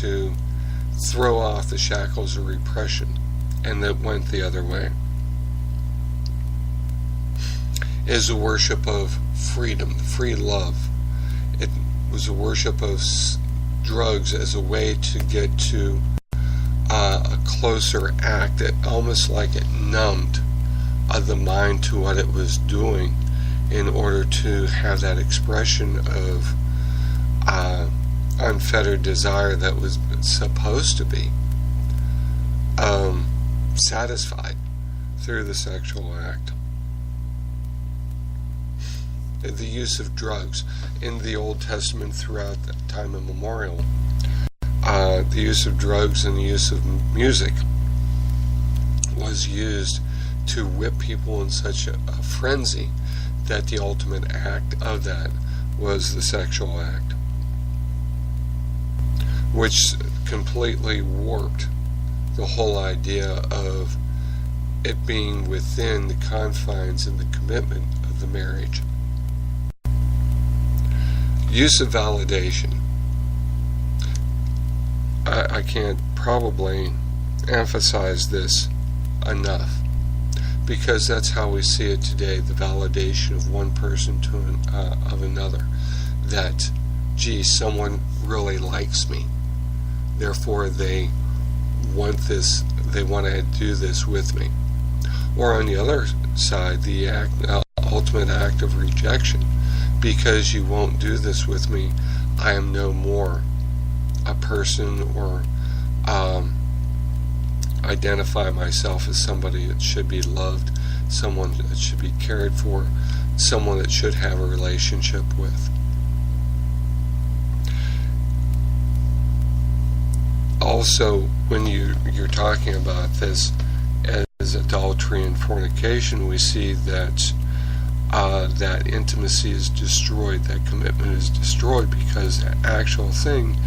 to throw off the shackles of repression, and that went the other way. Is a worship of freedom, free love. It was a worship of drugs as a way to get to a closer act that almost like it numbed the mind to what it was doing in order to have that expression of unfettered desire that was supposed to be satisfied through the sexual act. The use of drugs in the Old Testament throughout the time immemorial, the use of drugs and the use of music was used to whip people in such a frenzy that the ultimate act of that was the sexual act, which completely warped the whole idea of it being within the confines and the commitment of the marriage. Use of validation. I can't probably emphasize this enough, because that's how we see it today, the validation of one person to of another, that, gee, someone really likes me, therefore they want this, they want to do this with me. Or on the other side, the ultimate act of rejection. Because you won't do this with me, I am no more a person, or identify myself as somebody that should be loved, someone that should be cared for, someone that should have a relationship with. Also, when you're talking about this as adultery and fornication, we see that that intimacy is destroyed, that commitment is destroyed, because the actual thing,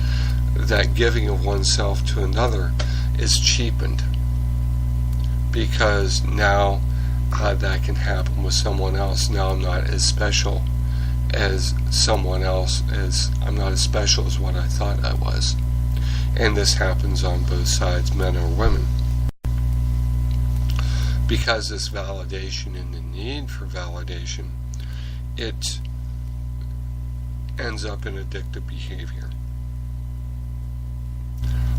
that giving of oneself to another, is cheapened, because now that can happen with someone else. Now I'm not as special as someone else, as I'm not as special as what I thought I was. And this happens on both sides, men or women. Because this validation and the need for validation, it ends up in addictive behavior.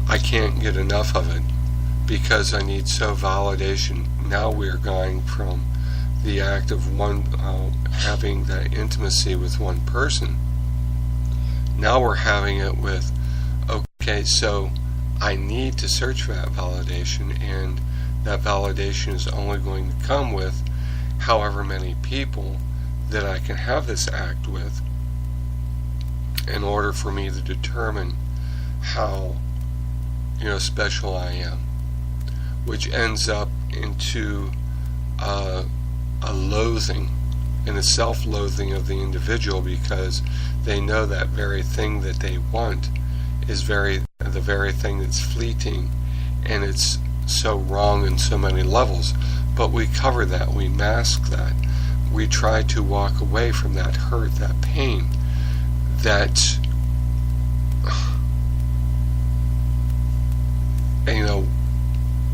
I can't get enough of it because I need so validation. Now we're going from the act of one having that intimacy with one person. Now we're having it with, okay, so I need to search for that validation, and that validation is only going to come with however many people that I can have this act with in order for me to determine how special I am, which ends up into a loathing and a self-loathing of the individual, because they know that very thing that they want is the very thing that's fleeting, and it's so wrong in so many levels. But we cover that, we mask that, we try to walk away from that hurt, that pain, that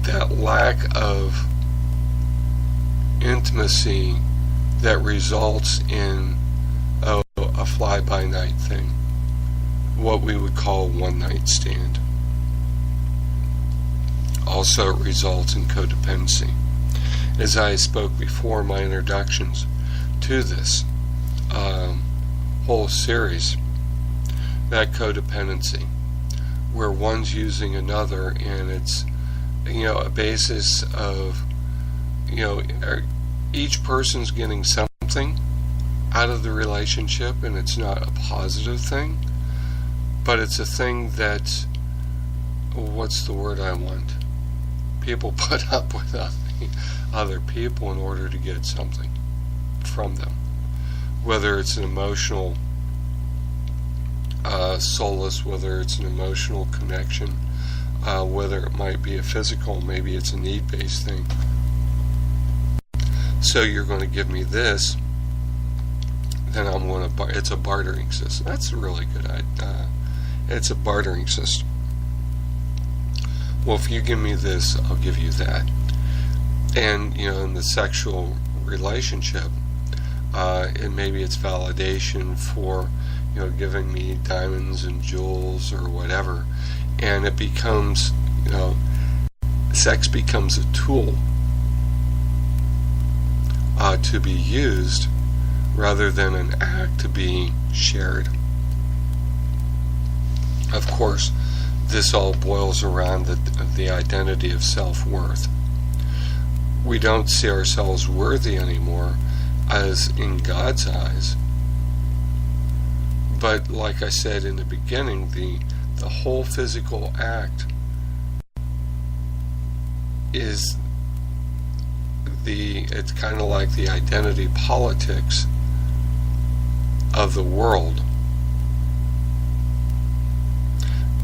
that lack of intimacy that results in a fly-by-night thing, what we would call one-night stand. Also, it results in codependency. As I spoke before in my introductions to this whole series, that codependency, where one's using another, and it's a basis of each person's getting something out of the relationship, and it's not a positive thing, but it's a thing that, what's the word I want? People put up with other people in order to get something from them, whether it's an emotional solace, whether it's an emotional connection, whether it might be a physical, maybe it's a need-based thing. So you're going to give me this, then I'm going to it's a bartering system. That's a really good idea. It's a bartering system. well, if you give me this, I'll give you that. And, in the sexual relationship, and maybe it's validation for, giving me diamonds and jewels or whatever. And it becomes, sex becomes a tool to be used rather than an act to be shared. Of course, this all boils around the identity of self-worth. We don't see ourselves worthy anymore as in God's eyes. But like I said in the beginning, the whole physical act is it's kind of like the identity politics of the world,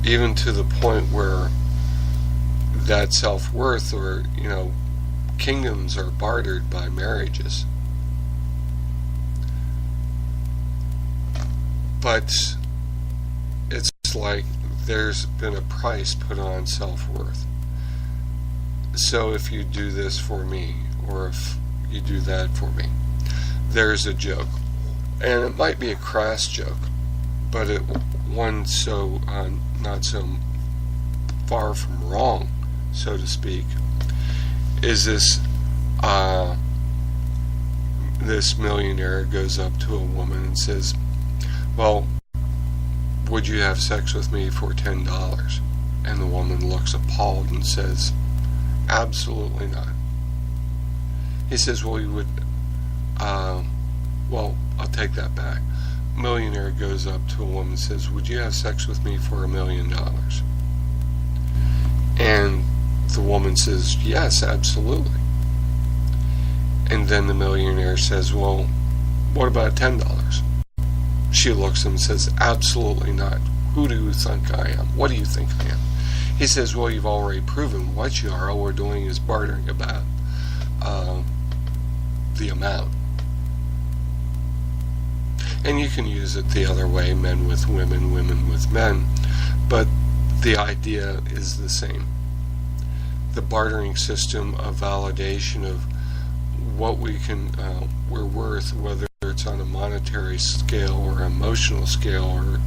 even to the point where that self-worth, or kingdoms are bartered by marriages. But it's like there's been a price put on self-worth. So if you do this for me, or if you do that for me, there's a joke. And it might be a crass joke, but one so not so far from wrong, so to speak, is this millionaire goes up to a woman and says, well, would you have sex with me for $10? And the woman looks appalled and says, absolutely not. He says, well, you would, well, I'll take that back. Millionaire goes up to a woman and says, would you have sex with me for $1 million? And the woman says, yes, absolutely. And then the millionaire says, well, what about $10? She looks at him and says, absolutely not. Who do you think I am? What do you think I am? He says, well, you've already proven what you are. All we're doing is bartering about the amount. And you can use it the other way, men with women, women with men, but the idea is the same. The bartering system of validation of what we're worth, whether it's on a monetary scale or emotional scale, or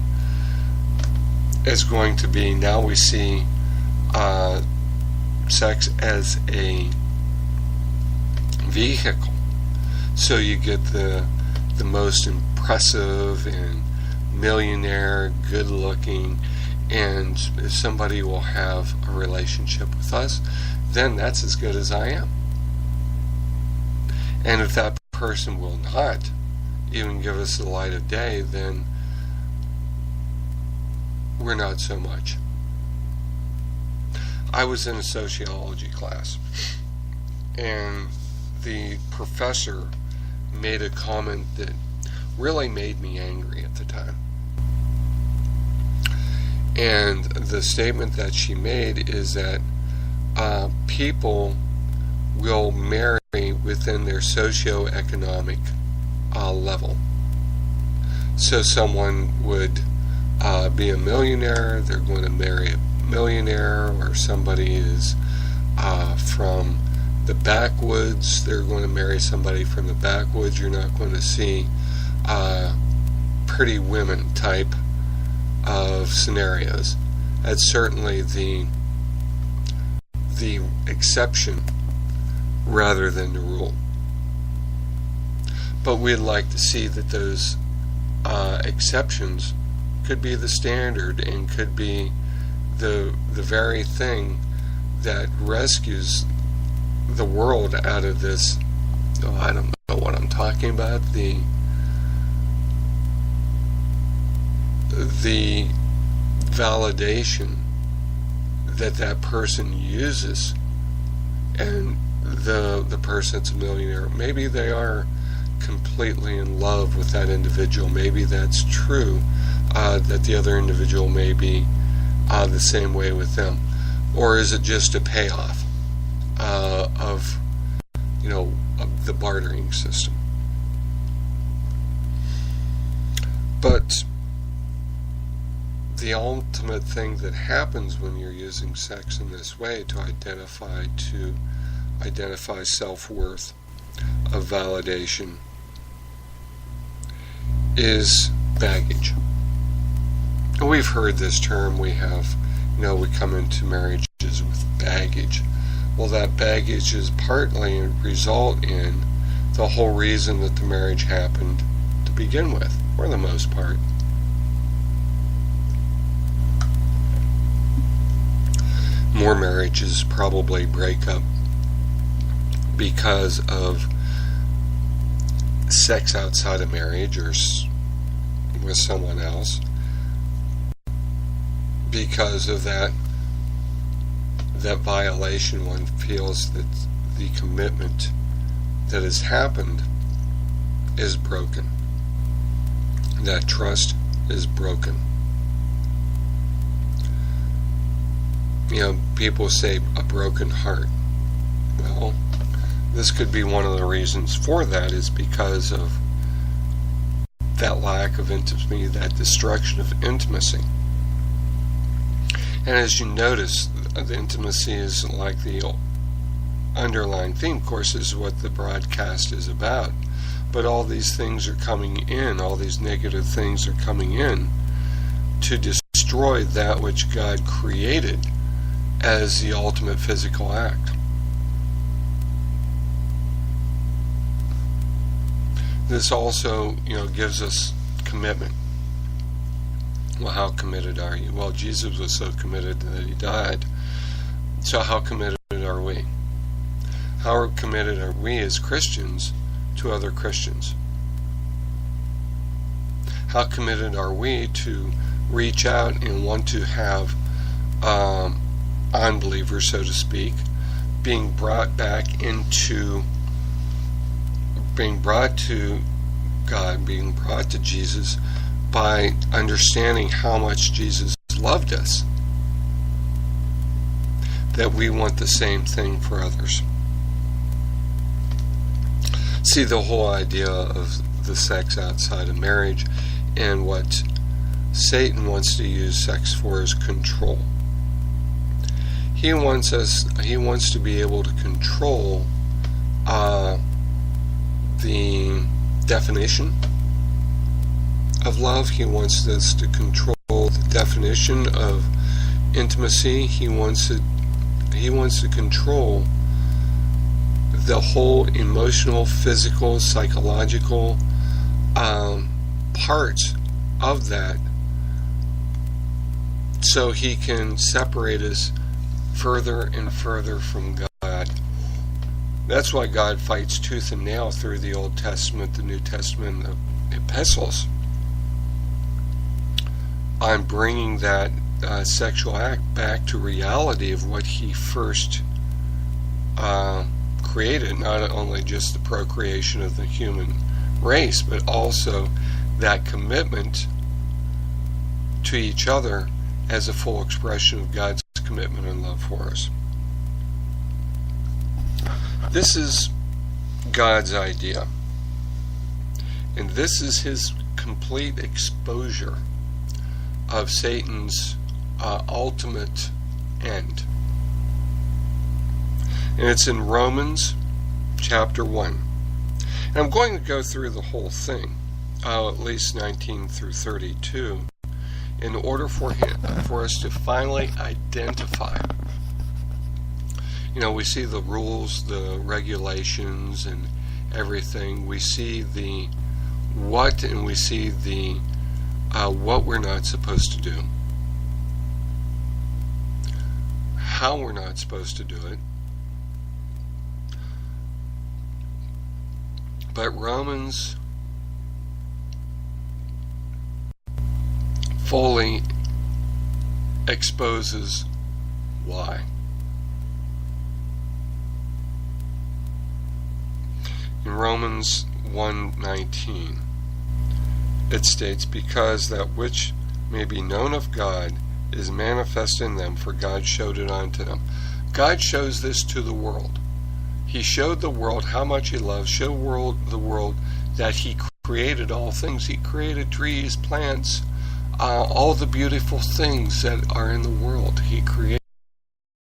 is going to be, now we see sex as a vehicle. So you get the most impressive and millionaire, good looking, and if somebody will have a relationship with us, then that's as good as I am. And if that person will not even give us the light of day, then we're not so much. I was in a sociology class, and the professor made a comment that really made me angry at the time. And the statement that she made is that people will marry within their socioeconomic level. So someone would be a millionaire, they're going to marry a millionaire, or somebody is from the backwoods, they're going to marry somebody from the backwoods. You're not going to see pretty women type of scenarios. That's certainly the exception rather than the rule. But we'd like to see that those exceptions could be the standard and could be the very thing that rescues the world out of this, I don't know what I'm talking about, the validation that person uses, and the person that's a millionaire, maybe they are completely in love with that individual. Maybe that's true, that the other individual may be the same way with them. Or is it just a payoff of the bartering system? But the ultimate thing that happens when you're using sex in this way to identify self-worth, of validation, is baggage. We've heard this term. We come into marriages with baggage. Well, that baggage is partly a result in the whole reason that the marriage happened to begin with, for the most part. More marriages probably break up because of sex outside of marriage or with someone else, because of that violation. One feels that the commitment that has happened is broken. That trust is broken. People say a broken heart. Well, this could be one of the reasons for that, is because of that lack of intimacy, that destruction of intimacy. And as you notice, the intimacy is like the underlying theme. Of course, is what the broadcast is about. But all these things are coming in, all these negative things are coming in to destroy that which God created as the ultimate physical act. This also, gives us commitment. Well, how committed are you? Well, Jesus was so committed that he died. So how committed are we? How committed are we as Christians to other Christians? How committed are we to reach out and want to have unbelievers, so to speak, being brought to God, being brought to Jesus by understanding how much Jesus loved us, that we want the same thing for others. See, the whole idea of the sex outside of marriage, and what Satan wants to use sex for is control. He wants to be able to control the definition of love. He wants us to control the definition of intimacy. He wants to control the whole emotional, physical, psychological parts of that, so he can separate us further and further from God. That's why God fights tooth and nail through the Old Testament, the New Testament, the epistles, on bringing that sexual act back to reality of what he first created, not only just the procreation of the human race, but also that commitment to each other as a full expression of God's commitment and love for us. This is God's idea, and this is his complete exposure of Satan's ultimate end. And it's in Romans chapter 1. And I'm going to go through the whole thing, at least 19 through 32, in order for us to finally identify. We see the rules, the regulations, and everything. We see the what, and we see the what we're not supposed to do, how we're not supposed to do it. But Romans fully exposes why. In Romans 1:19, it states, "Because that which may be known of God is manifest in them, for God showed it unto them." God shows this to the world. He showed the world how much he loves, showed the world that he created all things. He created trees, plants, all the beautiful things that are in the world. He created